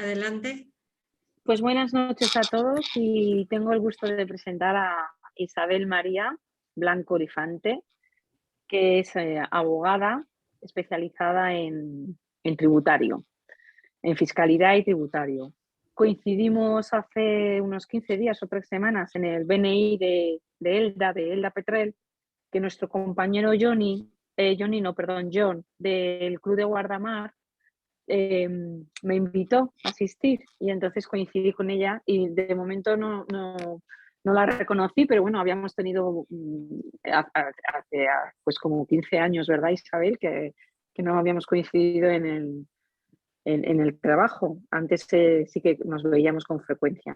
Adelante. Pues buenas noches a todos y tengo el gusto de presentar a Isabel María Blanco Orifante, que es abogada especializada en tributario, en fiscalidad y tributario. Coincidimos hace unos 15 días o 3 semanas en el BNI de Elda Petrel, que nuestro compañero John, del Club de Guardamar, me invitó a asistir y entonces coincidí con ella y de momento no la reconocí, pero bueno, habíamos tenido hace pues como 15 años, ¿verdad, Isabel? Que no habíamos coincidido en el trabajo. Antes sí que nos veíamos con frecuencia.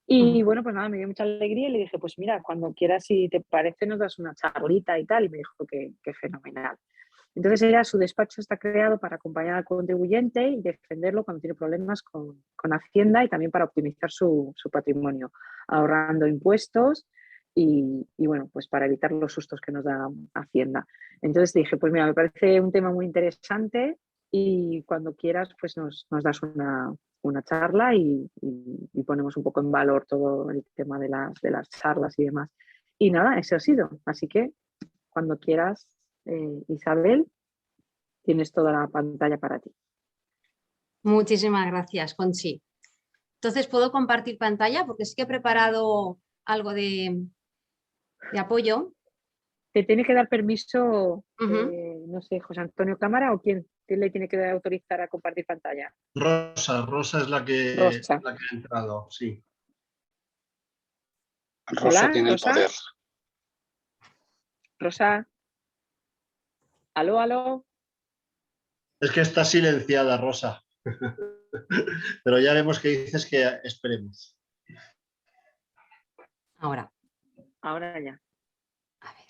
Y bueno, pues nada, me dio mucha alegría y le dije, pues mira, cuando quieras, si te parece, nos das una charlita y tal. Y me dijo que fenomenal. Entonces su despacho está creado para acompañar al contribuyente y defenderlo cuando tiene problemas con Hacienda y también para optimizar su patrimonio, ahorrando impuestos y bueno, pues para evitar los sustos que nos da Hacienda. Entonces dije, pues mira, me parece un tema muy interesante y cuando quieras pues nos das una charla y ponemos un poco en valor todo el tema de las charlas y demás. Y nada, eso ha sido. Así que cuando quieras, Isabel, tienes toda la pantalla para ti. Muchísimas gracias, Conchi. Entonces, ¿puedo compartir pantalla? Porque sí que he preparado algo de apoyo. ¿Te tiene que dar permiso, no sé, José Antonio Cámara o quién le tiene que autorizar a compartir pantalla? Rosa es la que ha entrado, sí. Rosa tiene el poder. Rosa. ¿Aló? Es que está silenciada, Rosa. Pero ya vemos que dices que esperemos. Ahora ya. A ver.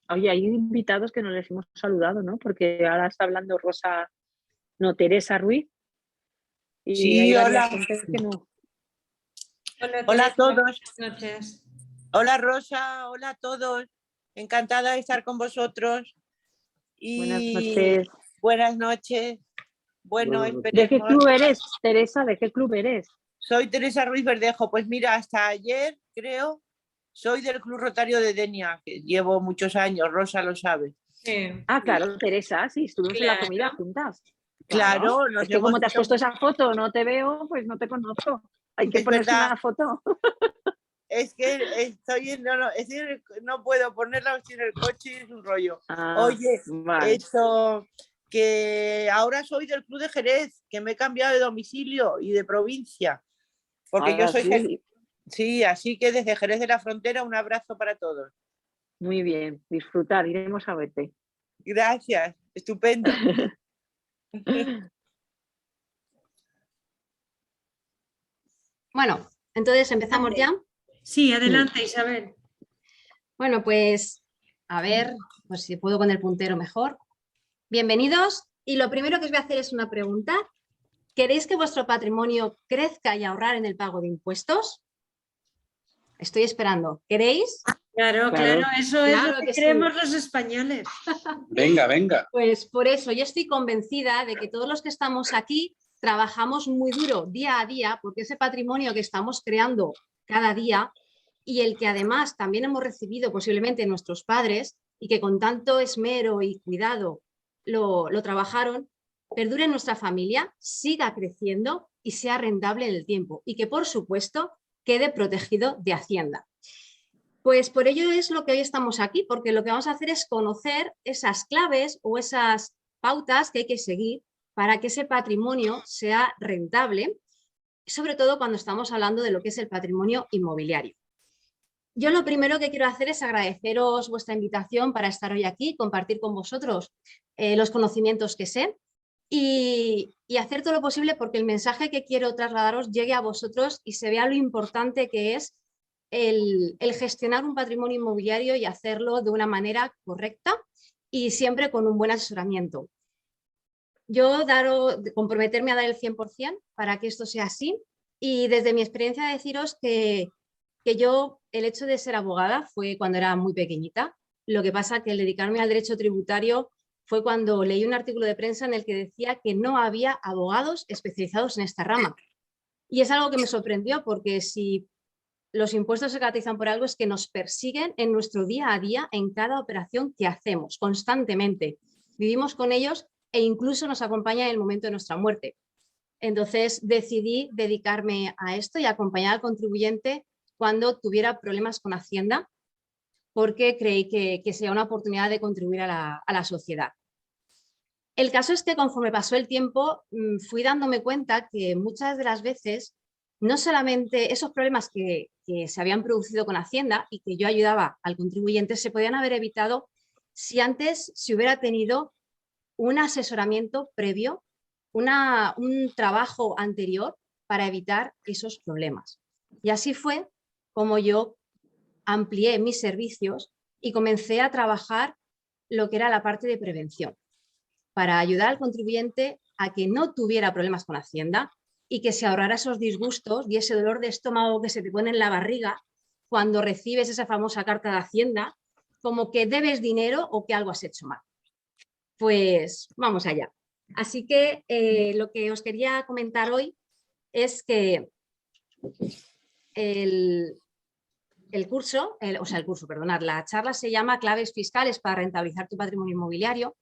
Oye, hay invitados que no les hemos saludado, ¿no? Porque ahora está hablando Teresa Ruiz. Y sí, hola. Que no. Hola a todos. Buenas noches. Hola Rosa, hola a todos. Encantada de estar con vosotros. Y buenas noches. Buenas noches. Bueno, esperemos. ¿De qué club eres, Teresa? ¿De qué club eres? Soy Teresa Ruiz Verdejo. Pues mira, hasta ayer, creo, soy del Club Rotario de Denia, que llevo muchos años, Rosa lo sabe. Sí. Ah, claro, Teresa, sí, estuvimos en la comida juntas. Claro. Es que como te has puesto esa foto, no te veo, pues no te conozco. Hay que ponerse una foto. Es que estoy no puedo ponerla en el coche, es un rollo. Oye, vale. eso, que ahora soy del Club de Jerez, que me he cambiado de domicilio y de provincia. Porque yo soy... Sí, así que desde Jerez de la Frontera un abrazo para todos. Muy bien, disfrutar, iremos a verte. Gracias, estupendo. Bueno, entonces empezamos ya. Sí, adelante, Isabel. Bueno, pues a ver, pues si puedo con el puntero mejor. Bienvenidos y lo primero que os voy a hacer es una pregunta. ¿Queréis que vuestro patrimonio crezca y ahorrar en el pago de impuestos? Estoy esperando. ¿Queréis? Claro, eso es lo que queremos los españoles. Venga. Pues por eso yo estoy convencida de que todos los que estamos aquí trabajamos muy duro día a día porque ese patrimonio que estamos creando cada día y el que además también hemos recibido posiblemente nuestros padres y que con tanto esmero y cuidado lo trabajaron, perdure en nuestra familia, siga creciendo y sea rentable en el tiempo y que por supuesto quede protegido de Hacienda. Pues por ello es lo que hoy estamos aquí, porque lo que vamos a hacer es conocer esas claves o esas pautas que hay que seguir para que ese patrimonio sea rentable, sobre todo cuando estamos hablando de lo que es el patrimonio inmobiliario. Yo lo primero que quiero hacer es agradeceros vuestra invitación para estar hoy aquí, compartir con vosotros los conocimientos que sé y hacer todo lo posible porque el mensaje que quiero trasladaros llegue a vosotros y se vea lo importante que es el gestionar un patrimonio inmobiliario y hacerlo de una manera correcta y siempre con un buen asesoramiento. Yo comprometerme a dar el 100% para que esto sea así y desde mi experiencia deciros que yo, el hecho de ser abogada fue cuando era muy pequeñita Lo que pasa que el dedicarme al derecho tributario fue cuando leí un artículo de prensa en el que decía que no había abogados especializados en esta rama. Y es algo que me sorprendió, porque si los impuestos se caracterizan por algo es que nos persiguen en nuestro día a día, en cada operación que hacemos, constantemente. Vivimos con ellos e incluso nos acompañan en el momento de nuestra muerte. Entonces decidí dedicarme a esto y acompañar al contribuyente cuando tuviera problemas con Hacienda, porque creí que sería una oportunidad de contribuir a la sociedad. El caso es que conforme pasó el tiempo fui dándome cuenta que muchas de las veces no solamente esos problemas que se habían producido con Hacienda y que yo ayudaba al contribuyente se podían haber evitado si antes se hubiera tenido un asesoramiento previo, un trabajo anterior para evitar esos problemas. Y así fue como yo amplié mis servicios y comencé a trabajar lo que era la parte de prevención, para ayudar al contribuyente a que no tuviera problemas con Hacienda y que se ahorrara esos disgustos y ese dolor de estómago que se te pone en la barriga cuando recibes esa famosa carta de Hacienda, como que debes dinero o que algo has hecho mal. Pues vamos allá. Así que lo que os quería comentar hoy es que la charla se llama Claves fiscales para rentabilizar tu patrimonio inmobiliario.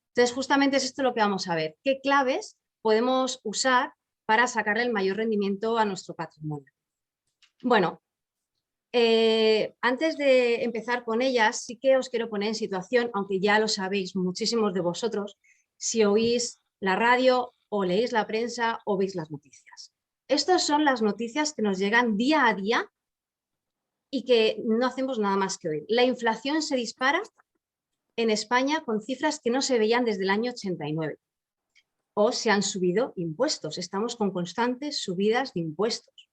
Entonces, justamente es esto lo que vamos a ver. ¿Qué claves podemos usar para sacarle el mayor rendimiento a nuestro patrimonio? Bueno, antes de empezar con ellas, sí que os quiero poner en situación, aunque ya lo sabéis muchísimos de vosotros, si oís la radio o leéis la prensa o veis las noticias. Estas son las noticias que nos llegan día a día y que no hacemos nada más que oír. La inflación se dispara en España con cifras que no se veían desde el año 89. O se han subido impuestos. Estamos con constantes subidas de impuestos.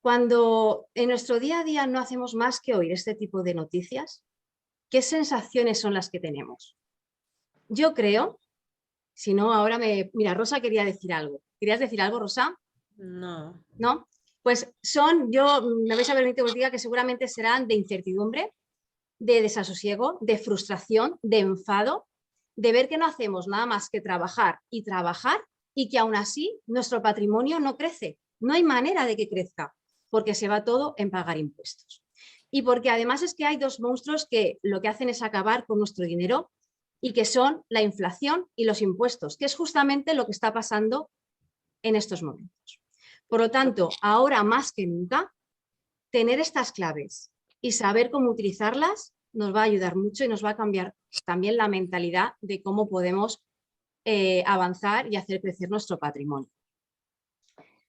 Cuando en nuestro día a día no hacemos más que oír este tipo de noticias, ¿qué sensaciones son las que tenemos? Yo creo, si no ahora Mira, Rosa quería decir algo. ¿Querías decir algo, Rosa? No. ¿No? Pues me vais a permitir que os diga que seguramente serán de incertidumbre, de desasosiego, de frustración, de enfado, de ver que no hacemos nada más que trabajar y que aún así nuestro patrimonio no crece. No hay manera de que crezca, porque se va todo en pagar impuestos. Y porque además es que hay dos monstruos que lo que hacen es acabar con nuestro dinero y que son la inflación y los impuestos, que es justamente lo que está pasando en estos momentos. Por lo tanto, ahora más que nunca, tener estas claves y saber cómo utilizarlas nos va a ayudar mucho y nos va a cambiar también la mentalidad de cómo podemos avanzar y hacer crecer nuestro patrimonio.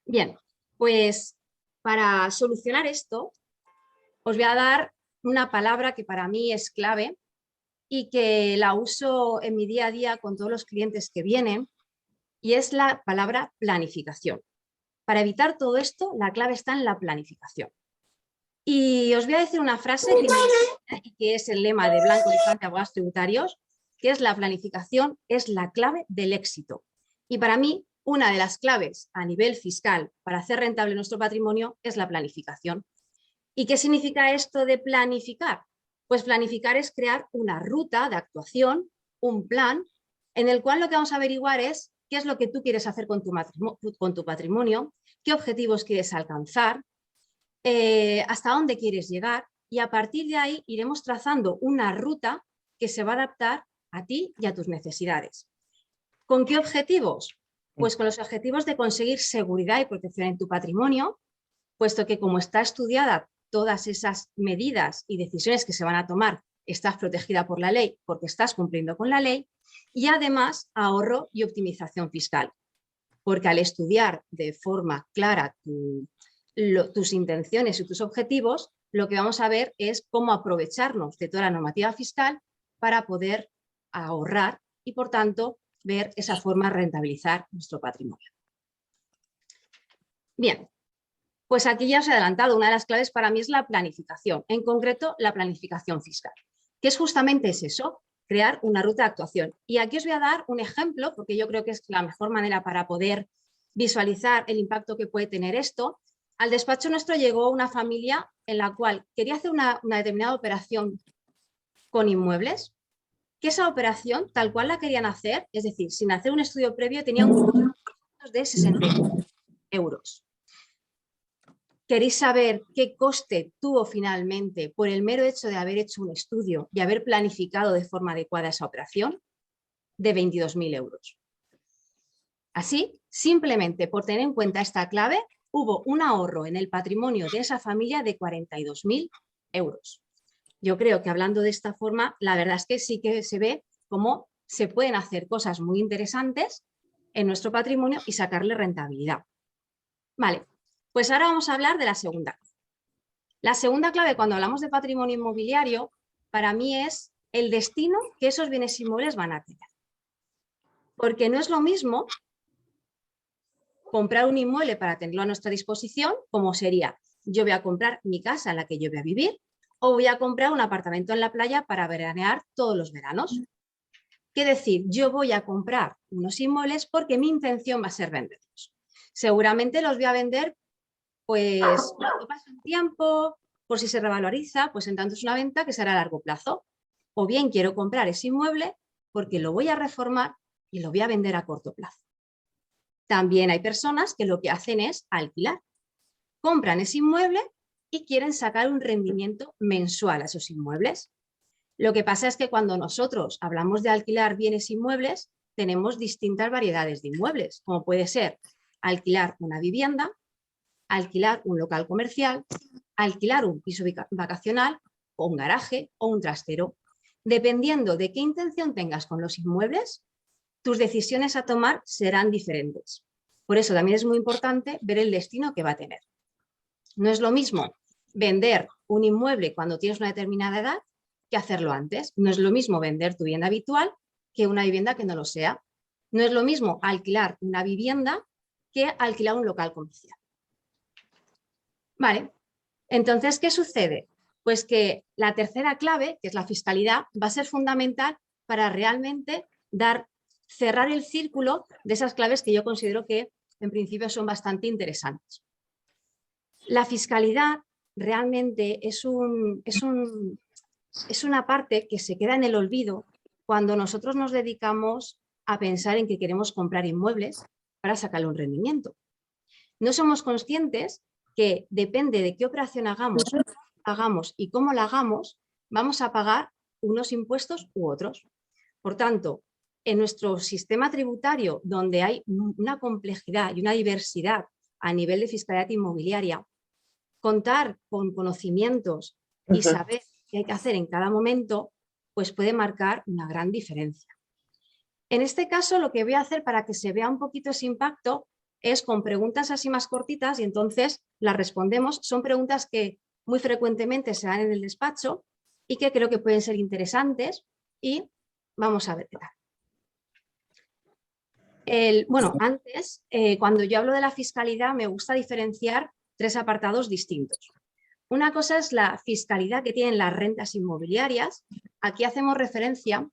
Bien, pues para solucionar esto os voy a dar una palabra que para mí es clave y que la uso en mi día a día con todos los clientes que vienen, y es la palabra planificación. Para evitar todo esto, la clave está en la planificación. Y os voy a decir una frase que es el lema de Blanco Lizante, Abogados Tributarios, que es: la planificación es la clave del éxito. Y para mí, una de las claves a nivel fiscal para hacer rentable nuestro patrimonio es la planificación. ¿Y qué significa esto de planificar? Pues planificar es crear una ruta de actuación, un plan, en el cual lo que vamos a averiguar es qué es lo que tú quieres hacer con tu patrimonio, qué objetivos quieres alcanzar, hasta dónde quieres llegar, y a partir de ahí iremos trazando una ruta que se va a adaptar a ti y a tus necesidades. ¿Con qué objetivos? Pues con los objetivos de conseguir seguridad y protección en tu patrimonio, puesto que como está estudiada todas esas medidas y decisiones que se van a tomar, estás protegida por la ley porque estás cumpliendo con la ley, y además ahorro y optimización fiscal, porque al estudiar de forma clara tus intenciones y tus objetivos, lo que vamos a ver es cómo aprovecharnos de toda la normativa fiscal para poder ahorrar y, por tanto, ver esa forma de rentabilizar nuestro patrimonio. Bien, pues aquí ya os he adelantado, una de las claves para mí es la planificación, en concreto la planificación fiscal, que es justamente eso, crear una ruta de actuación. Y aquí os voy a dar un ejemplo, porque yo creo que es la mejor manera para poder visualizar el impacto que puede tener esto. Al despacho nuestro llegó una familia en la cual quería hacer una determinada operación con inmuebles, que esa operación, tal cual la querían hacer, es decir, sin hacer un estudio previo, tenía un coste de 60 euros. ¿Queréis saber qué coste tuvo finalmente por el mero hecho de haber hecho un estudio y haber planificado de forma adecuada esa operación? De 22.000 euros. Así, simplemente por tener en cuenta esta clave, hubo un ahorro en el patrimonio de esa familia de 42.000 euros. Yo creo que hablando de esta forma, la verdad es que sí que se ve cómo se pueden hacer cosas muy interesantes en nuestro patrimonio y sacarle rentabilidad. Vale, pues ahora vamos a hablar de la segunda. La segunda clave cuando hablamos de patrimonio inmobiliario, para mí es el destino que esos bienes inmuebles van a tener. Porque no es lo mismo comprar un inmueble para tenerlo a nuestra disposición, como sería, yo voy a comprar mi casa en la que yo voy a vivir, o voy a comprar un apartamento en la playa para veranear todos los veranos. ¿Qué decir? Yo voy a comprar unos inmuebles porque mi intención va a ser venderlos. Seguramente los voy a vender, pues, cuando pase un tiempo, por si se revaloriza, pues en tanto es una venta que será a largo plazo. O bien quiero comprar ese inmueble porque lo voy a reformar y lo voy a vender a corto plazo. También hay personas que lo que hacen es alquilar. Compran ese inmueble y quieren sacar un rendimiento mensual a esos inmuebles. Lo que pasa es que cuando nosotros hablamos de alquilar bienes inmuebles, tenemos distintas variedades de inmuebles, como puede ser alquilar una vivienda, alquilar un local comercial, alquilar un piso vacacional o un garaje o un trastero. Dependiendo de qué intención tengas con los inmuebles, tus decisiones a tomar serán diferentes. Por eso también es muy importante ver el destino que va a tener. No es lo mismo vender un inmueble cuando tienes una determinada edad que hacerlo antes. No es lo mismo vender tu vivienda habitual que una vivienda que no lo sea. No es lo mismo alquilar una vivienda que alquilar un local comercial. Vale, entonces, ¿qué sucede? Pues que la tercera clave, que es la fiscalidad, va a ser fundamental para realmente cerrar el círculo de esas claves que yo considero que en principio son bastante interesantes. La fiscalidad realmente es una parte que se queda en el olvido cuando nosotros nos dedicamos a pensar en que queremos comprar inmuebles para sacarle un rendimiento. No somos conscientes que depende de qué operación hagamos y cómo la hagamos, vamos a pagar unos impuestos u otros. Por tanto, en nuestro sistema tributario, donde hay una complejidad y una diversidad a nivel de fiscalidad inmobiliaria, contar con conocimientos y saber qué hay que hacer en cada momento, pues puede marcar una gran diferencia. En este caso, lo que voy a hacer para que se vea un poquito ese impacto es con preguntas así más cortitas y entonces las respondemos. Son preguntas que muy frecuentemente se dan en el despacho y que creo que pueden ser interesantes y vamos a ver qué tal. Bueno, antes, cuando yo hablo de la fiscalidad, me gusta diferenciar tres apartados distintos. Una cosa es la fiscalidad que tienen las rentas inmobiliarias. Aquí hacemos referencia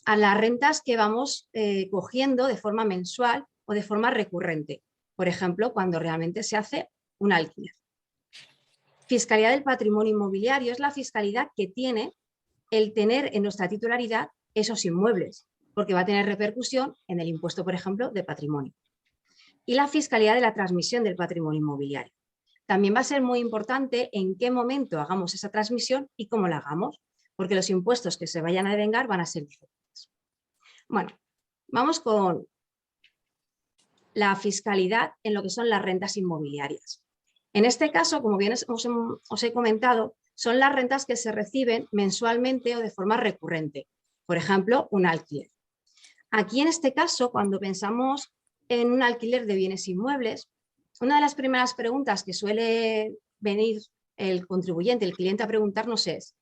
a las rentas que vamos cogiendo de forma mensual o de forma recurrente. Por ejemplo, cuando realmente se hace un alquiler. Fiscalidad del patrimonio inmobiliario es la fiscalidad que tiene el tener en nuestra titularidad esos inmuebles, porque va a tener repercusión en el impuesto, por ejemplo, de patrimonio. Y la fiscalidad de la transmisión del patrimonio inmobiliario. También va a ser muy importante en qué momento hagamos esa transmisión y cómo la hagamos, porque los impuestos que se vayan a devengar van a ser diferentes. Bueno, vamos con la fiscalidad en lo que son las rentas inmobiliarias. En este caso, como bien os he comentado, son las rentas que se reciben mensualmente o de forma recurrente. Por ejemplo, un alquiler. Aquí en este caso, cuando pensamos en un alquiler de bienes inmuebles, una de las primeras preguntas que suele venir el contribuyente, el cliente a preguntarnos es: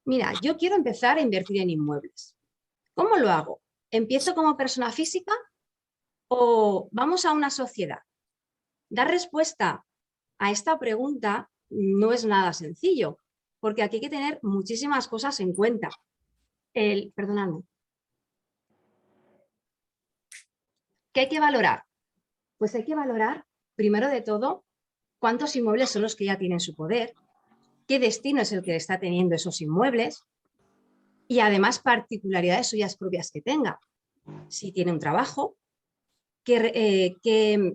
mira, yo quiero empezar a invertir en inmuebles. ¿Cómo lo hago? ¿Empiezo como persona física o vamos a una sociedad? Dar respuesta a esta pregunta no es nada sencillo, porque aquí hay que tener muchísimas cosas en cuenta. Perdonadme. ¿Qué hay que valorar? Pues hay que valorar, primero de todo, cuántos inmuebles son los que ya tienen su poder, qué destino es el que está teniendo esos inmuebles y además particularidades suyas propias que tenga. Si tiene un trabajo, qué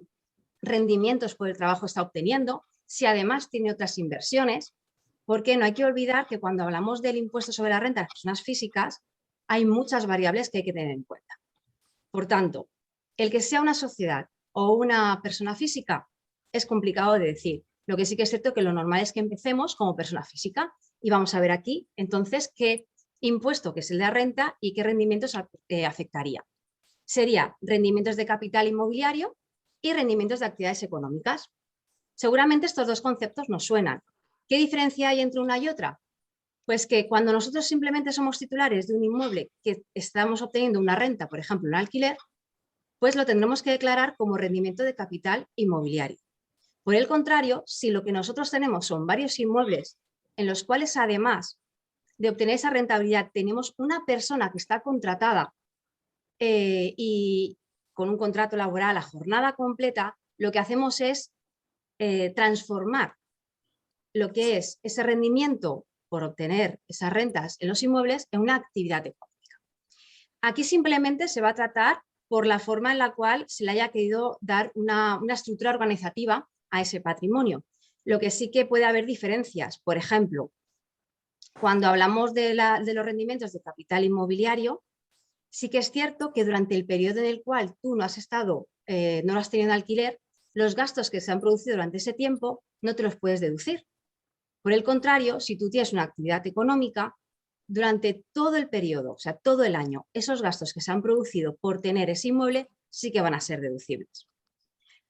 rendimientos por el trabajo está obteniendo, si además tiene otras inversiones, porque no hay que olvidar que cuando hablamos del impuesto sobre la renta de las personas físicas, hay muchas variables que hay que tener en cuenta. Por tanto, el que sea una sociedad o una persona física es complicado de decir. Lo que sí que es cierto que lo normal es que empecemos como persona física y vamos a ver aquí entonces qué impuesto, que es el de la renta, y qué rendimientos afectaría. Sería rendimientos de capital inmobiliario y rendimientos de actividades económicas. Seguramente estos dos conceptos nos suenan. ¿Qué diferencia hay entre una y otra? Pues que cuando nosotros simplemente somos titulares de un inmueble que estamos obteniendo una renta, por ejemplo, un alquiler, pues lo tendremos que declarar como rendimiento de capital inmobiliario. Por el contrario, si lo que nosotros tenemos son varios inmuebles en los cuales además de obtener esa rentabilidad tenemos una persona que está contratada y con un contrato laboral a jornada completa, lo que hacemos es transformar lo que es ese rendimiento por obtener esas rentas en los inmuebles en una actividad económica. Aquí simplemente se va a tratar por la forma en la cual se le haya querido dar una estructura organizativa a ese patrimonio. Lo que sí que puede haber diferencias, por ejemplo, cuando hablamos de los rendimientos de capital inmobiliario, sí que es cierto que durante el periodo en el cual tú no has estado, no lo has tenido en alquiler, los gastos que se han producido durante ese tiempo no te los puedes deducir. Por el contrario, si tú tienes una actividad económica, durante todo el periodo, o sea, todo el año, esos gastos que se han producido por tener ese inmueble sí que van a ser deducibles.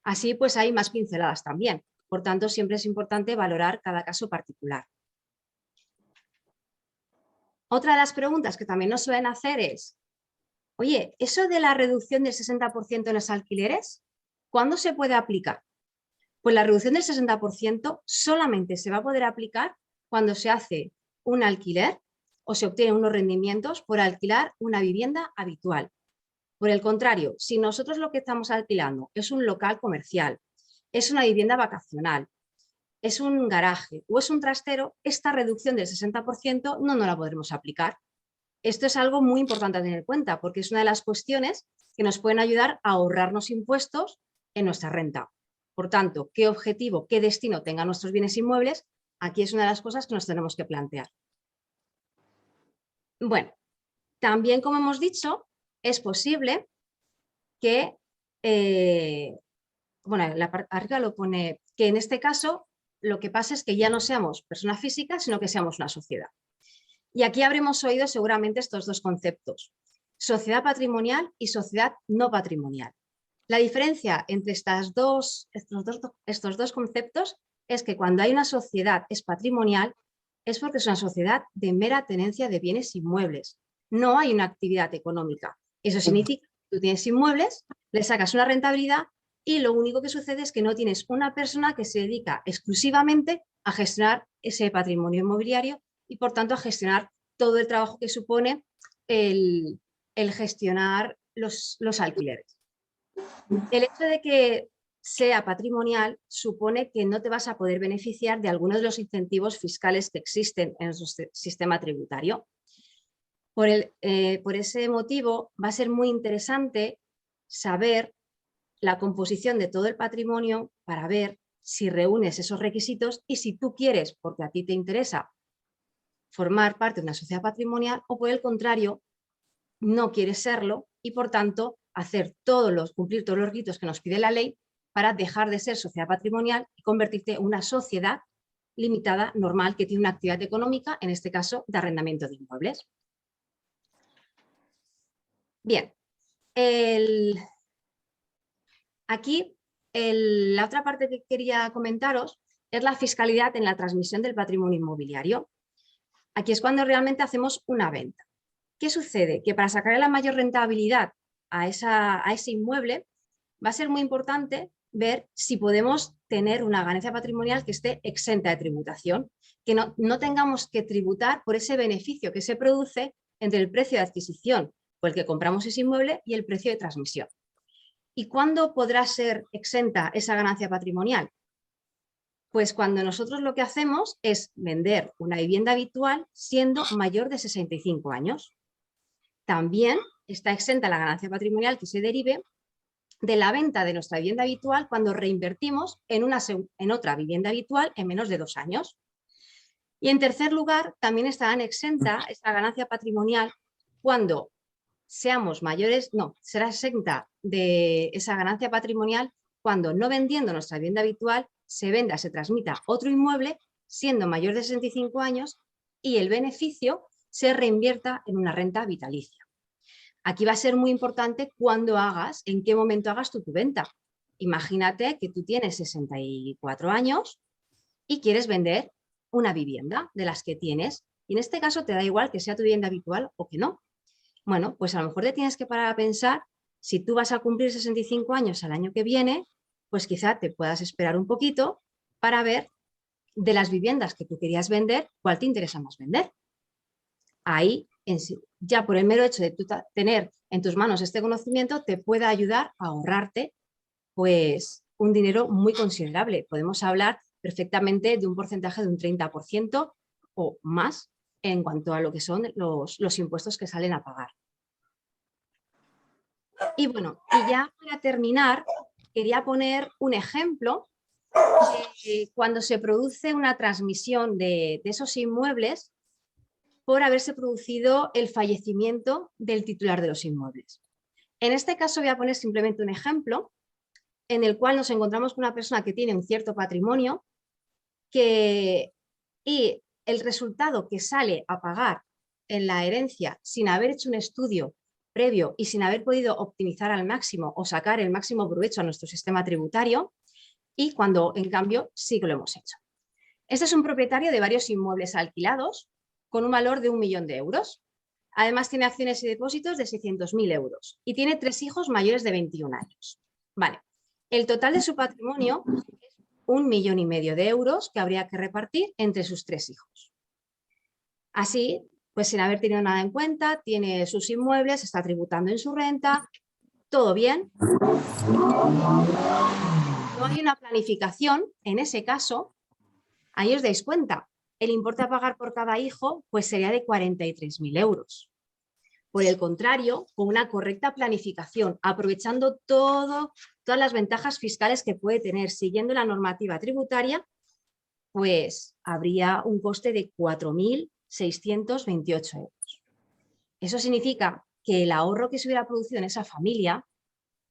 Así pues hay más pinceladas también. Por tanto, siempre es importante valorar cada caso particular. Otra de las preguntas que también nos suelen hacer es, oye, ¿eso de la reducción del 60% en los alquileres, cuándo se puede aplicar? Pues la reducción del 60% solamente se va a poder aplicar cuando se hace un alquiler o se obtienen unos rendimientos por alquilar una vivienda habitual. Por el contrario, si nosotros lo que estamos alquilando es un local comercial, es una vivienda vacacional, es un garaje o es un trastero, esta reducción del 60% no la podremos aplicar. Esto es algo muy importante a tener en cuenta porque es una de las cuestiones que nos pueden ayudar a ahorrarnos impuestos en nuestra renta. Por tanto, qué objetivo, qué destino tengan nuestros bienes inmuebles, aquí es una de las cosas que nos tenemos que plantear. Bueno, también como hemos dicho, es posible que, bueno, arriba lo pone que en este caso lo que pasa es que ya no seamos personas físicas, sino que seamos una sociedad. Y aquí habremos oído seguramente estos dos conceptos, sociedad patrimonial y sociedad no patrimonial. La diferencia entre estos dos conceptos es que cuando hay una sociedad es patrimonial es porque es una sociedad de mera tenencia de bienes inmuebles. No hay una actividad económica. Eso significa que tú tienes inmuebles, le sacas una rentabilidad y lo único que sucede es que no tienes una persona que se dedica exclusivamente a gestionar ese patrimonio inmobiliario y por tanto a gestionar todo el trabajo que supone el gestionar los alquileres. El hecho de que sea patrimonial supone que no te vas a poder beneficiar de algunos de los incentivos fiscales que existen en nuestro sistema tributario. Por ese motivo va a ser muy interesante saber la composición de todo el patrimonio para ver si reúnes esos requisitos y si tú quieres, porque a ti te interesa, formar parte de una sociedad patrimonial o por el contrario, no quieres serlo y por tanto cumplir todos los requisitos que nos pide la ley para dejar de ser sociedad patrimonial y convertirte en una sociedad limitada, normal, que tiene una actividad económica, en este caso de arrendamiento de inmuebles. Bien, aquí la otra parte que quería comentaros es la fiscalidad en la transmisión del patrimonio inmobiliario. Aquí es cuando realmente hacemos una venta. ¿Qué sucede? Que para sacar la mayor rentabilidad a ese inmueble va a ser muy importante ver si podemos tener una ganancia patrimonial que esté exenta de tributación, que no tengamos que tributar por ese beneficio que se produce entre el precio de adquisición por el que compramos ese inmueble y el precio de transmisión. ¿Y cuándo podrá ser exenta esa ganancia patrimonial? Pues cuando nosotros lo que hacemos es vender una vivienda habitual siendo mayor de 65 años. También está exenta la ganancia patrimonial que se derive de la venta de nuestra vivienda habitual cuando reinvertimos en otra vivienda habitual en menos de 2 años. Y en tercer lugar, también estarán exenta esta ganancia patrimonial cuando seamos mayores, no, será exenta de esa ganancia patrimonial cuando no vendiendo nuestra vivienda habitual se venda, se transmita otro inmueble siendo mayor de 65 años y el beneficio se reinvierta en una renta vitalicia. Aquí va a ser muy importante cuándo hagas, en qué momento hagas tu venta. Imagínate que tú tienes 64 años y quieres vender una vivienda de las que tienes y en este caso te da igual que sea tu vivienda habitual o que no. Bueno, pues a lo mejor te tienes que parar a pensar si tú vas a cumplir 65 años al año que viene, pues quizá te puedas esperar un poquito para ver de las viviendas que tú querías vender, cuál te interesa más vender. Ahí, ya por el mero hecho de tú tener en tus manos este conocimiento, te puede ayudar a ahorrarte pues un dinero muy considerable. Podemos hablar perfectamente de un porcentaje de un 30% o más en cuanto a lo que son los impuestos que salen a pagar. Y bueno, y ya para terminar, quería poner un ejemplo de cuando se produce una transmisión de esos inmuebles por haberse producido el fallecimiento del titular de los inmuebles. En este caso voy a poner simplemente un ejemplo en el cual nos encontramos con una persona que tiene un cierto patrimonio y el resultado que sale a pagar en la herencia sin haber hecho un estudio previo y sin haber podido optimizar al máximo o sacar el máximo provecho a nuestro sistema tributario y cuando en cambio sí que lo hemos hecho. Este es un propietario de varios inmuebles alquilados con un valor de 1 millón de euros. Además tiene acciones y depósitos de 600.000 euros y tiene 3 hijos mayores de 21 años. Vale. El total de su patrimonio es 1,5 millones de euros que habría que repartir entre sus 3 hijos. Así, pues sin haber tenido nada en cuenta, tiene sus inmuebles, está tributando en su renta, todo bien. No hay una planificación, en ese caso, ahí os dais cuenta, el importe a pagar por cada hijo pues sería de 43.000 euros. Por el contrario, con una correcta planificación, aprovechando todas las ventajas fiscales que puede tener, siguiendo la normativa tributaria, pues habría un coste de 4.628 euros. Eso significa que el ahorro que se hubiera producido en esa familia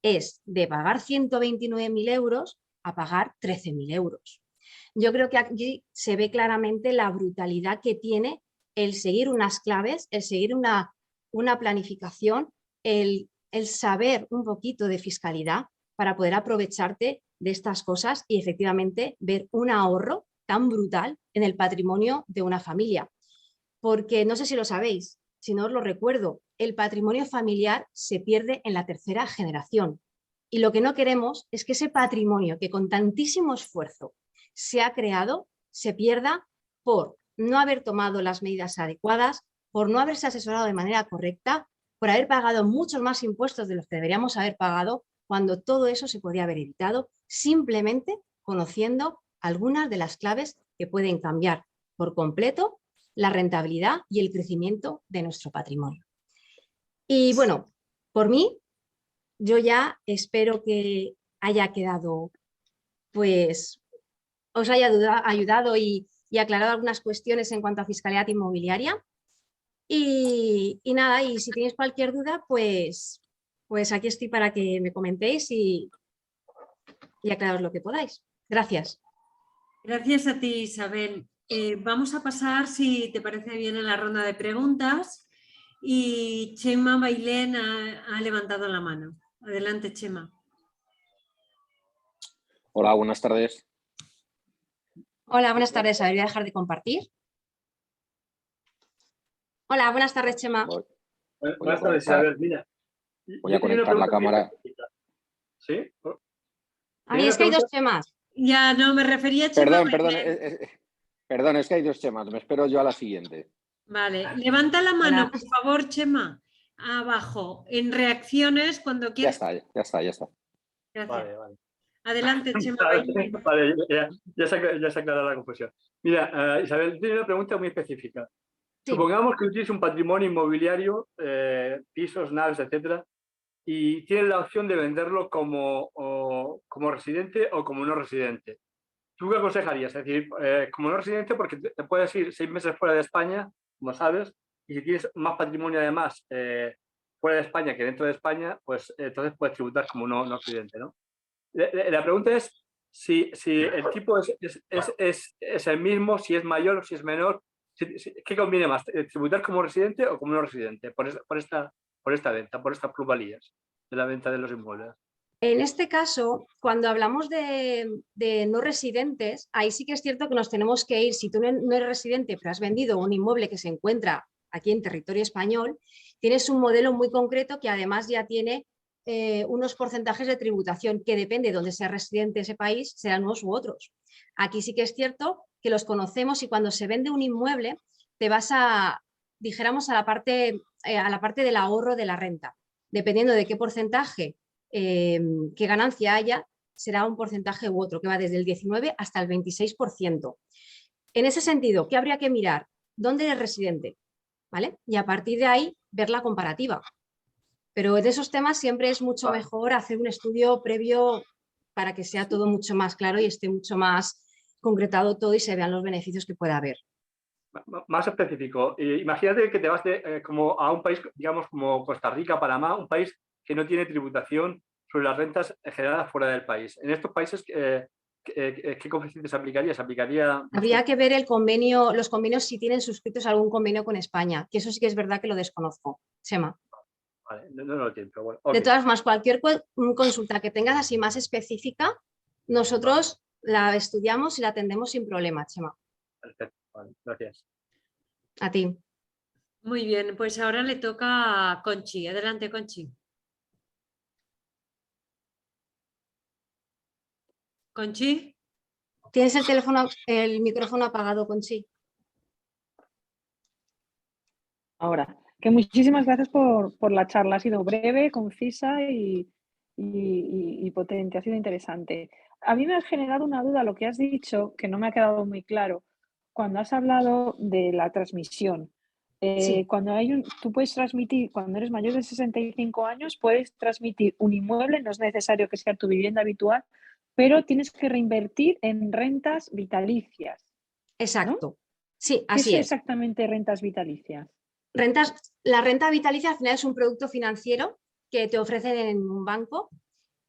es de pagar 129.000 euros a pagar 13.000 euros. Yo creo que aquí se ve claramente la brutalidad que tiene el seguir unas claves, el seguir una planificación, el saber un poquito de fiscalidad para poder aprovecharte de estas cosas y efectivamente ver un ahorro tan brutal en el patrimonio de una familia. Porque no sé si lo sabéis, si no os lo recuerdo, el patrimonio familiar se pierde en la 3ª generación. Y lo que no queremos es que ese patrimonio que con tantísimo esfuerzo se ha creado, se pierda por no haber tomado las medidas adecuadas, por no haberse asesorado de manera correcta, por haber pagado muchos más impuestos de los que deberíamos haber pagado, cuando todo eso se podría haber evitado simplemente conociendo algunas de las claves que pueden cambiar por completo la rentabilidad y el crecimiento de nuestro patrimonio. Y bueno, por mí, yo ya espero que haya quedado, pues, os haya ayudado y aclarado algunas cuestiones en cuanto a fiscalidad inmobiliaria. Y nada, y si tenéis cualquier duda, pues aquí estoy para que me comentéis y aclararos lo que podáis. Gracias. Gracias a ti, Isabel. Vamos a pasar, si te parece bien, a la ronda de preguntas. Y Chema Bailén ha levantado la mano. Adelante, Chema. Hola, buenas tardes. Hola, buenas tardes. A ver, voy a dejar de compartir. Hola, buenas tardes, Chema. Buenas tardes, Isabel. Mira, voy a conectar la cámara. ¿Sí? A mí es que hay 2 Chemas. Ya, no, me refería a Chema. Perdón, es que hay 2 Chemas. Me espero yo a la siguiente. Vale, levanta la mano, Hola. por favor, Chema. Abajo, en reacciones, cuando quieras. Ya está. Gracias. Vale. Adelante, Chema Bailén. Vale, ya se ha aclarado la confusión. Mira, Isabel, tiene una pregunta muy específica. Sí. Supongamos que tienes un patrimonio inmobiliario, pisos, naves, etcétera, y tienes la opción de venderlo como residente o como no residente. ¿Tú qué aconsejarías? Es decir, como no residente, porque te puedes ir 6 meses fuera de España, como sabes, y si tienes más patrimonio además fuera de España que dentro de España, pues entonces puedes tributar como no residente, ¿no? La pregunta es si el tipo es el mismo, si es mayor o si es menor. ¿Qué conviene más? ¿Tributar como residente o como no residente? Por esta venta, por estas plusvalías de la venta de los inmuebles. En este caso, cuando hablamos de no residentes, ahí sí que es cierto que nos tenemos que ir. Si tú no eres residente, pero has vendido un inmueble que se encuentra aquí en territorio español, tienes un modelo muy concreto que además ya tiene unos porcentajes de tributación que depende de dónde sea residente ese país, serán unos u otros. Aquí sí que es cierto que los conocemos y cuando se vende un inmueble te vas dijéramos, a la parte del ahorro de la renta. Dependiendo de qué porcentaje, qué ganancia haya, será un porcentaje u otro, que va desde el 19 hasta el 26%. En ese sentido, ¿qué habría que mirar? ¿Dónde eres residente? ¿Vale? Y a partir de ahí, ver la comparativa. Pero de esos temas siempre es mucho mejor hacer un estudio previo para que sea todo mucho más claro y esté mucho más concretado todo y se vean los beneficios que pueda haber. Más específico, imagínate que te vas como a un país, digamos, como Costa Rica, Panamá, un país que no tiene tributación sobre las rentas generadas fuera del país. En estos países, ¿qué coeficiente se aplicaría? ¿Se aplicaría? Habría que ver el convenio, los convenios si tienen suscritos algún convenio con España, que eso sí que es verdad que lo desconozco, Chema. Vale, no lo entiendo, pero bueno. Okay. De todas formas, cualquier consulta que tengas así más específica, nosotros la estudiamos y la atendemos sin problema, Chema. Perfecto, vale, gracias. A ti. Muy bien, pues ahora le toca a Conchi. Adelante, Conchi. Conchi. Tienes el micrófono apagado, Conchi. Ahora, que muchísimas gracias por la charla. Ha sido breve, concisa y potente. Ha sido interesante. A mí me ha generado una duda lo que has dicho, que no me ha quedado muy claro, cuando has hablado de la transmisión. Sí. Cuando tú puedes transmitir, cuando eres mayor de 65 años, puedes transmitir un inmueble, no es necesario que sea tu vivienda habitual, pero tienes que reinvertir en rentas vitalicias. Exacto. ¿No? Sí, así ¿Qué es exactamente rentas vitalicias? La renta vitalicia al final es un producto financiero que te ofrecen en un banco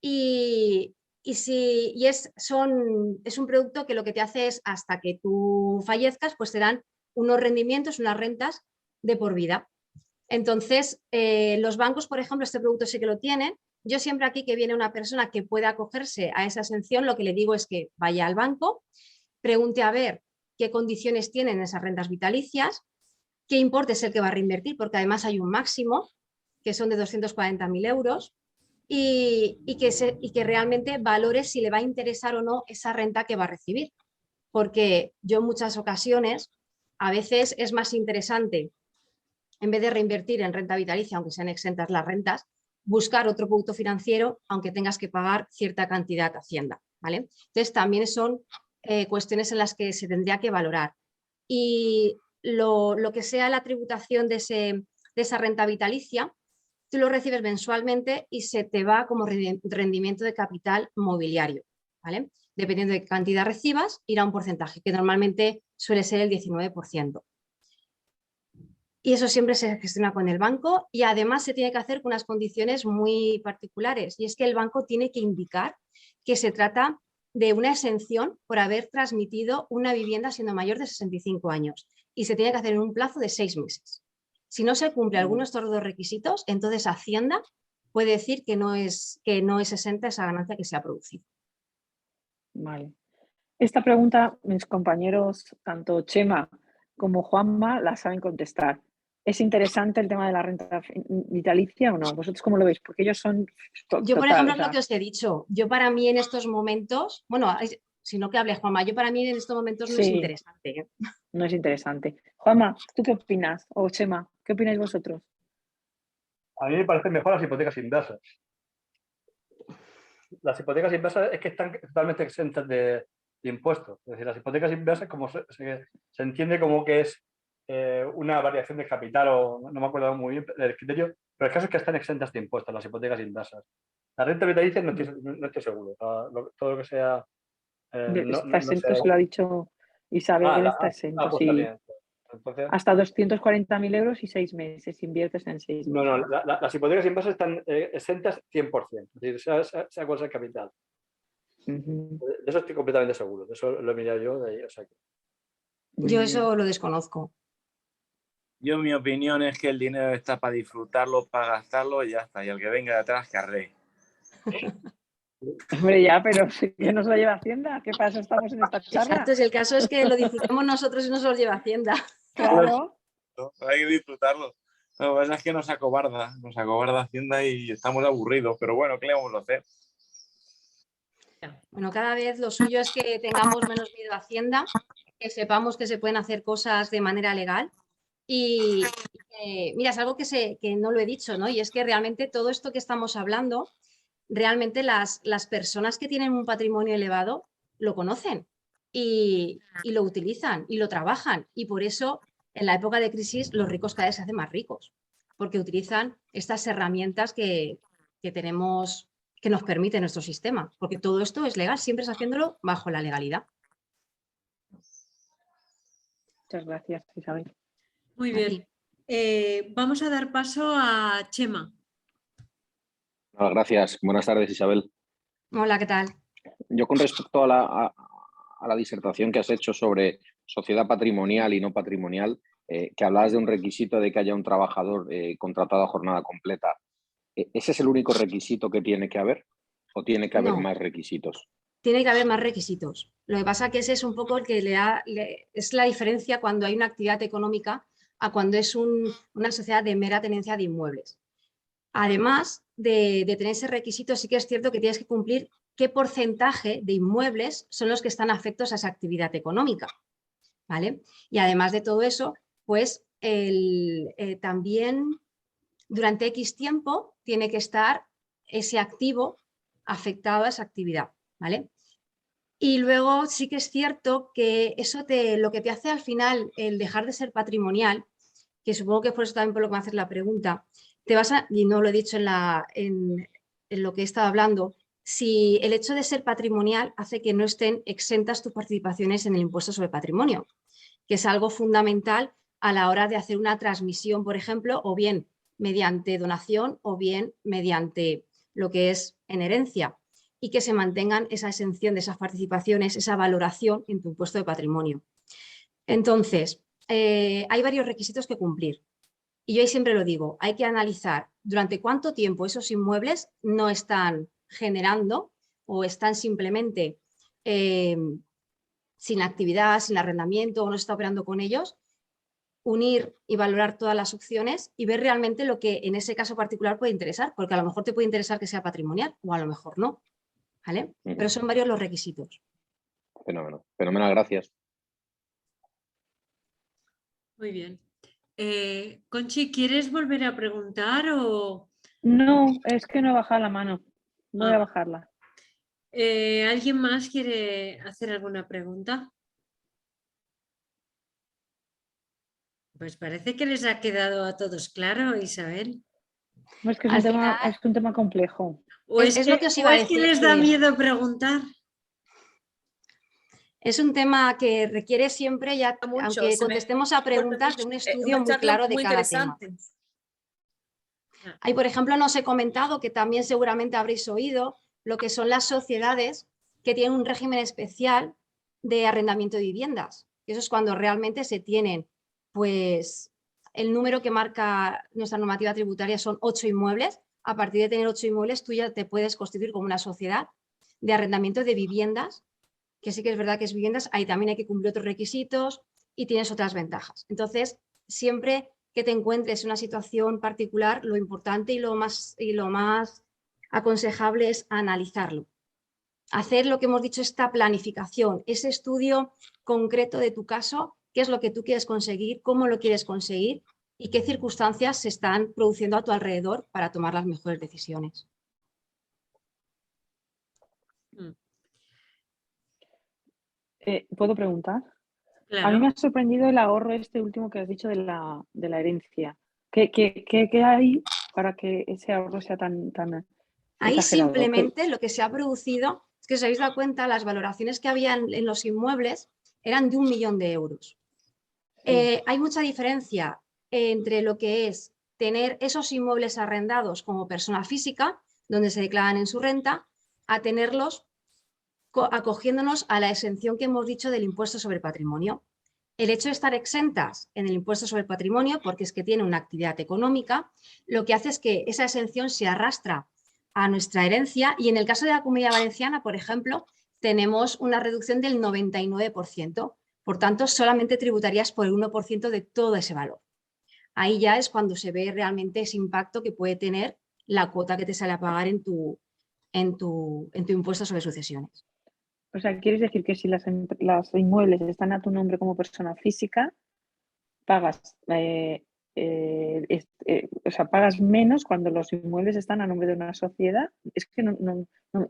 y es un producto que lo que te hace es hasta que tú fallezcas, pues te dan unos rendimientos, unas rentas de por vida. Entonces, los bancos, por ejemplo, este producto sí que lo tienen. Yo siempre aquí que viene una persona que pueda acogerse a esa exención, lo que le digo es que vaya al banco, pregunte a ver qué condiciones tienen esas rentas vitalicias, qué importe es el que va a reinvertir, porque además hay un máximo, que son de 240.000 euros, y que realmente valore si le va a interesar o no esa renta que va a recibir. Porque yo en muchas ocasiones, a veces es más interesante, en vez de reinvertir en renta vitalicia, aunque sean exentas las rentas, buscar otro producto financiero, aunque tengas que pagar cierta cantidad a Hacienda, ¿vale? Entonces también son cuestiones en las que se tendría que valorar. Y lo que sea la tributación de esa renta vitalicia, tú lo recibes mensualmente y se te va como rendimiento de capital mobiliario, ¿vale? Dependiendo de qué cantidad recibas, irá un porcentaje, que normalmente suele ser el 19%. Y eso siempre se gestiona con el banco y además se tiene que hacer con unas condiciones muy particulares. Y es que el banco tiene que indicar que se trata de una exención por haber transmitido una vivienda siendo mayor de 65 años. Y se tiene que hacer en un plazo de 6 meses. Si no se cumple alguno de estos dos requisitos, entonces Hacienda puede decir que no es exenta esa ganancia que se ha producido. Vale. Esta pregunta mis compañeros, tanto Chema como Juanma, la saben contestar. ¿Es interesante el tema de la renta vitalicia o no? ¿Vosotros cómo lo veis? Porque ellos son Yo, por ejemplo, es lo que os he dicho. Yo para mí en estos momentos, bueno, si no que hables, Juanma, yo para mí en estos momentos no es interesante. No es interesante. Juanma, ¿tú qué opinas? O Chema, ¿qué opináis vosotros? A mí me parecen mejor las hipotecas inversas. las hipotecas inversas es que están totalmente exentas de impuestos. Es decir, las hipotecas inversas como se entiende como que es una variación de capital, o no me acuerdo muy bien del criterio, pero el caso es que están exentas de impuestos las hipotecas inversas. La renta vitalicia no estoy seguro. Todo lo que sea... está exento, se lo ha dicho Isabel, está exento, pues sí. también. Entonces, Hasta 240.000 euros y 6 meses, inviertes en 6 meses. no, las hipotecas inversas están exentas 100%, es decir, sea cual sea el capital. Ujú. De eso estoy completamente seguro, de eso lo he mirado yo de ahí. O sea que... Muy Yo bien. eso lo desconozco. Yo, mi opinión es que el dinero está para disfrutarlo, para gastarlo y ya está. Y el que venga de atrás, que arree. Hombre, ya, pero que nos lo lleva Hacienda. ¿Qué pasa? Estamos en esta charla. Exacto, si el caso es que lo disfrutemos nosotros y no se los lleva Hacienda. Claro. ¿No? Hay que disfrutarlo. Lo que pasa es que nos acobarda Hacienda y estamos aburridos. Pero bueno, ¿qué le vamos a hacer? Bueno, cada vez lo suyo es que tengamos menos miedo a Hacienda, que sepamos que se pueden hacer cosas de manera legal. Y mira, es algo que no lo he dicho, ¿no? Y es que realmente todo esto que estamos hablando, realmente las personas que tienen un patrimonio elevado lo conocen y lo utilizan y lo trabajan. Y por eso, en la época de crisis, los ricos cada vez se hacen más ricos, porque utilizan estas herramientas que tenemos, que nos permite nuestro sistema, porque todo esto es legal, siempre es haciéndolo bajo la legalidad. Muchas gracias, Isabel. Muy bien. Vamos a dar paso a Chema. Bueno, gracias. Buenas tardes, Isabel. Hola, ¿qué tal? Yo con respecto a la disertación que has hecho sobre sociedad patrimonial y no patrimonial, que hablabas de un requisito de que haya un trabajador contratado a jornada completa, ¿ese es el único requisito que tiene que haber o tiene que haber No. más requisitos? Tiene que haber más requisitos. Lo que pasa es que ese es un poco el que es la diferencia cuando hay una actividad económica a cuando es una sociedad de mera tenencia de inmuebles. Además de tener ese requisito, sí que es cierto que tienes que cumplir qué porcentaje de inmuebles son los que están afectos a esa actividad económica, ¿vale? Y además de todo eso, pues también durante X tiempo tiene que estar ese activo afectado a esa actividad, ¿vale? Y luego sí que es cierto que eso lo que te hace al final el dejar de ser patrimonial, que supongo que es por eso también por lo que me haces la pregunta, y no lo he dicho en lo que he estado hablando, si el hecho de ser patrimonial hace que no estén exentas tus participaciones en el impuesto sobre patrimonio, que es algo fundamental a la hora de hacer una transmisión, por ejemplo, o bien mediante donación o bien mediante lo que es en herencia, y que se mantengan esa exención de esas participaciones, esa valoración en tu impuesto de patrimonio. Entonces, hay varios requisitos que cumplir. Y yo ahí siempre lo digo, hay que analizar durante cuánto tiempo esos inmuebles no están generando o están simplemente sin actividad, sin arrendamiento o no se está operando con ellos, unir y valorar todas las opciones y ver realmente lo que en ese caso particular puede interesar, porque a lo mejor te puede interesar que sea patrimonial o a lo mejor no, ¿vale? Pero son varios los requisitos. Fenómeno. Fenomenal, gracias. Muy bien. Conchi, ¿quieres volver a preguntar o...? No, es que no he bajado la mano. Voy a bajarla. ¿Alguien más quiere hacer alguna pregunta? Pues parece que les ha quedado a todos claro, Isabel. No, es que es un tema complejo. ¿O es lo que os iba a decir, que les da que- miedo preguntar? Es un tema que requiere siempre, ya, Mucho, aunque se me contestemos a preguntas, de un estudio una muy charla claro de muy cada tema. interesante. Hay, por ejemplo, no os he comentado, que también seguramente habréis oído, lo que son las sociedades que tienen un régimen especial de arrendamiento de viviendas. Eso es cuando realmente se tienen, pues, el número que marca nuestra normativa tributaria son 8 inmuebles. A partir de tener 8 inmuebles, tú ya te puedes constituir como una sociedad de arrendamiento de viviendas, que sí que es verdad que es viviendas, ahí también hay que cumplir otros requisitos y tienes otras ventajas. Entonces, siempre que te encuentres en una situación particular, lo importante y lo más aconsejable es analizarlo. Hacer lo que hemos dicho, esta planificación, ese estudio concreto de tu caso, qué es lo que tú quieres conseguir, cómo lo quieres conseguir y qué circunstancias se están produciendo a tu alrededor para tomar las mejores decisiones. ¿Puedo preguntar? Claro. A mí me ha sorprendido el ahorro este último que has dicho de la herencia. ¿Qué hay para que ese ahorro sea tan Ahí exagerado? simplemente lo que se ha producido es que, os habéis dado cuenta, las valoraciones que había en los inmuebles eran de 1 millón de euros. Hay mucha diferencia entre lo que es tener esos inmuebles arrendados como persona física, donde se declaran en su renta, a tenerlos acogiéndonos a la exención que hemos dicho del impuesto sobre patrimonio. El hecho de estar exentas en el impuesto sobre patrimonio, porque es que tiene una actividad económica, lo que hace es que esa exención se arrastra a nuestra herencia, y en el caso de la Comunidad Valenciana, por ejemplo, tenemos una reducción del 99%. Por tanto, solamente tributarías por el 1% de todo ese valor. Ahí ya es cuando se ve realmente ese impacto que puede tener la cuota que te sale a pagar en tu impuesto sobre sucesiones. O sea, ¿quieres decir que si las inmuebles están a tu nombre como persona física, pagas, pagas menos cuando los inmuebles están a nombre de una sociedad? Es que no me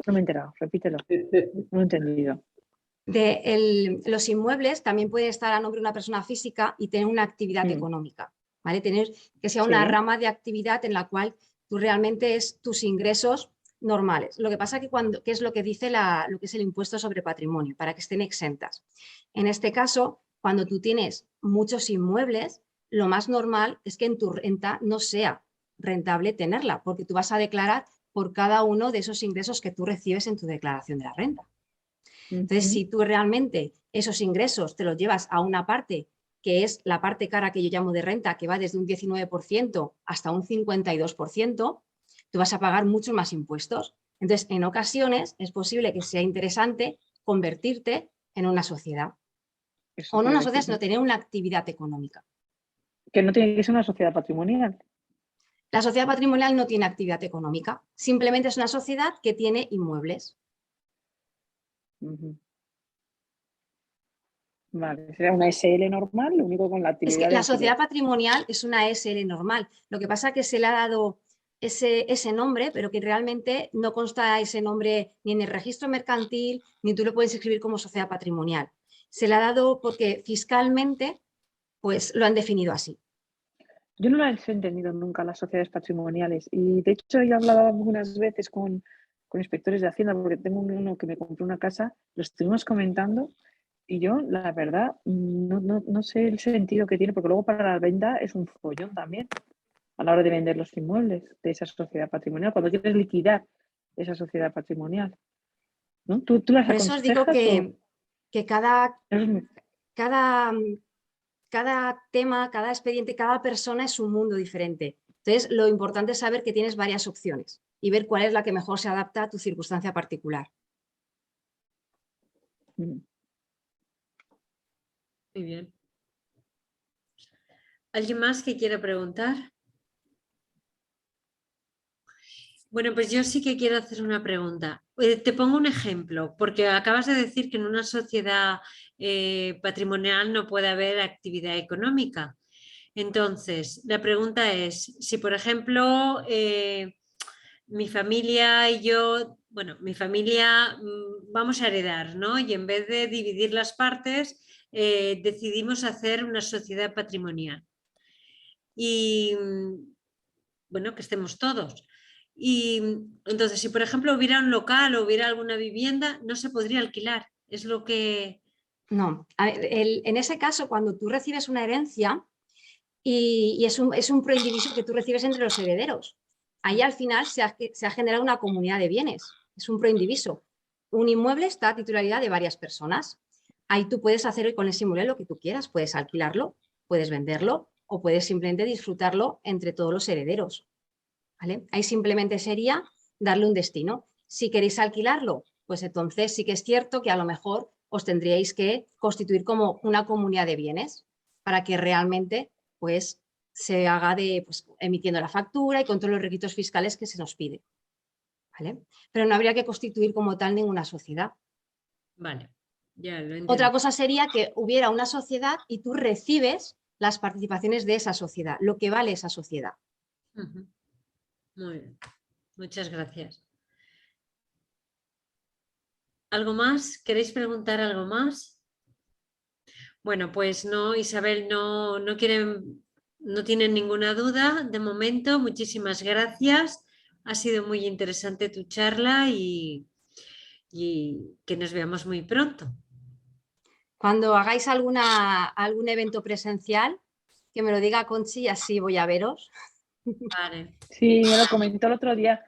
he enterado, repítelo, no he entendido. Los inmuebles también pueden estar a nombre de una persona física y tener una actividad económica, ¿vale? Tener que sea una rama de actividad en la cual tú realmente es tus ingresos normales. Lo que pasa que ¿qué es lo que dice lo que es el impuesto sobre patrimonio? Para que estén exentas. En este caso, cuando tú tienes muchos inmuebles, lo más normal es que en tu renta no sea rentable tenerla, porque tú vas a declarar por cada uno de esos ingresos que tú recibes en tu declaración de la renta. Entonces, si tú realmente esos ingresos te los llevas a una parte que es la parte cara que yo llamo de renta, que va desde un 19% hasta un 52%, tú vas a pagar muchos más impuestos. Entonces, en ocasiones es posible que sea interesante convertirte en una sociedad. O no una sociedad, sino tener una actividad económica. Que no tiene que ser una sociedad patrimonial. La sociedad patrimonial no tiene actividad económica, simplemente es una sociedad que tiene inmuebles. Vale, sería una SL normal, lo único con la actividad. Es que la sociedad patrimonial es una SL normal. Lo que pasa es que se le ha dado ese nombre, pero que realmente no consta ese nombre ni en el registro mercantil, ni tú lo puedes escribir como sociedad patrimonial. Se le ha dado porque fiscalmente pues lo han definido así. Yo no las he entendido nunca, las sociedades patrimoniales, y de hecho yo he hablado algunas veces con inspectores de Hacienda, porque tengo uno que me compró una casa, lo estuvimos comentando, y yo, la verdad, no sé el sentido que tiene, porque luego para la venta es un follón también, a la hora de vender los inmuebles de esa sociedad patrimonial, cuando quieres liquidar esa sociedad patrimonial, ¿no? ¿Tú las Por eso os digo que cada tema, cada expediente, cada persona es un mundo diferente. Entonces, lo importante es saber que tienes varias opciones y ver cuál es la que mejor se adapta a tu circunstancia particular. Muy bien. ¿Alguien más que quiera preguntar? Bueno, pues yo sí que quiero hacer una pregunta. Te pongo un ejemplo, porque acabas de decir que en una sociedad patrimonial no puede haber actividad económica. Entonces, la pregunta es, si por ejemplo mi familia y yo, bueno, mi familia vamos a heredar, ¿no? Y en vez de dividir las partes, decidimos hacer una sociedad patrimonial. Y bueno, que estemos todos. Y entonces, si por ejemplo hubiera un local o hubiera alguna vivienda, no se podría alquilar. Es lo que... No, en ese caso, cuando tú recibes una herencia y es un proindiviso que tú recibes entre los herederos, ahí al final se ha generado una comunidad de bienes, es un proindiviso. Un inmueble está a titularidad de varias personas. Ahí tú puedes hacer con ese inmueble lo que tú quieras, puedes alquilarlo, puedes venderlo o puedes simplemente disfrutarlo entre todos los herederos. ¿Vale? Ahí simplemente sería darle un destino. Si queréis alquilarlo, pues entonces sí que es cierto que a lo mejor os tendríais que constituir como una comunidad de bienes para que realmente pues, se haga emitiendo la factura y con todos los requisitos fiscales que se nos pide. ¿Vale? Pero no habría que constituir como tal ninguna sociedad. Vale, ya lo entiendo. Otra cosa sería que hubiera una sociedad y tú recibes las participaciones de esa sociedad, lo que vale esa sociedad. Muy bien, muchas gracias. ¿Algo más? ¿Queréis preguntar algo más? Bueno, pues no, Isabel, no tienen ninguna duda de momento. Muchísimas gracias. Ha sido muy interesante tu charla y que nos veamos muy pronto. Cuando hagáis algún evento presencial, que me lo diga Conchi y así voy a veros. Vale. Sí, me lo comentó el otro día.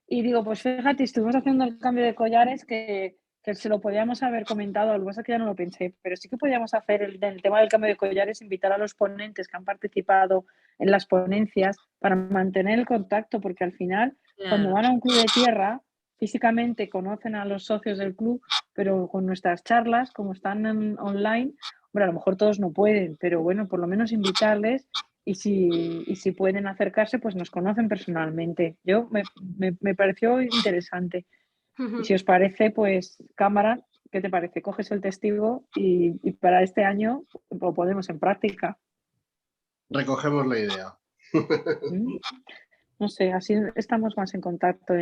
Y digo, pues fíjate, estuvimos haciendo el cambio de collares que se lo podíamos haber comentado, lo que pasa es que ya no lo pensé, pero sí que podíamos hacer el tema del cambio de collares, invitar a los ponentes que han participado en las ponencias para mantener el contacto, porque al final, cuando van a un club de tierra, físicamente conocen a los socios del club, pero con nuestras charlas, como están online, bueno, a lo mejor todos no pueden, pero bueno, por lo menos invitarles. Y si pueden acercarse, pues nos conocen personalmente. Me pareció interesante. Y si os parece, pues cámara, ¿qué te parece? Coges el testigo y para este año lo ponemos en práctica. Recogemos la idea. No sé, así estamos más en contacto.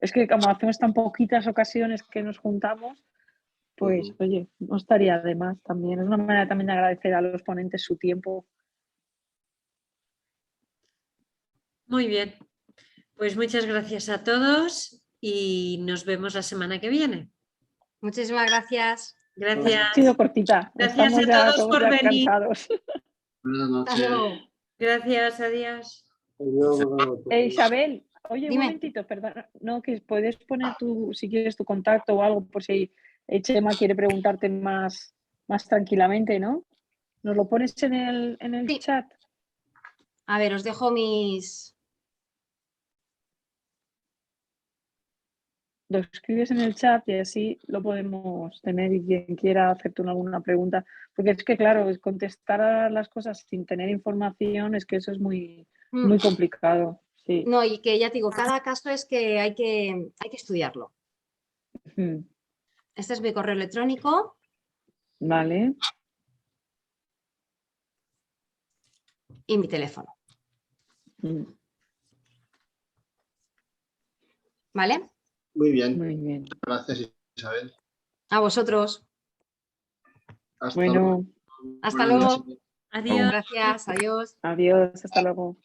Es que como hacemos tan poquitas ocasiones que nos juntamos, pues oye, no estaría de más también. Es una manera también de agradecer a los ponentes su tiempo. Muy bien, pues muchas gracias a todos y nos vemos la semana que viene. Muchísimas gracias. Gracias. Ha sido cortita. Gracias Estamos a todos por ya venir. cansados. Buenas noches. Gracias, adiós. Isabel, oye, Dime. un momentito, perdona, no, que puedes poner si quieres tu contacto o algo por si Chema quiere preguntarte más tranquilamente, ¿no? ¿Nos lo pones en el Sí. chat? A ver, os dejo mis... Lo escribes en el chat y así lo podemos tener y quien quiera hacerte alguna pregunta. Porque es que, claro, contestar a las cosas sin tener información es que eso es muy complicado. Sí. No, y que ya te digo, cada caso es que hay que estudiarlo. Este es mi correo electrónico. Vale. Y mi teléfono. ¿Vale? Muy bien. Muy bien. Gracias, Isabel. A vosotros. Hasta luego. Hasta luego. Adiós. Gracias, adiós. Adiós, hasta luego.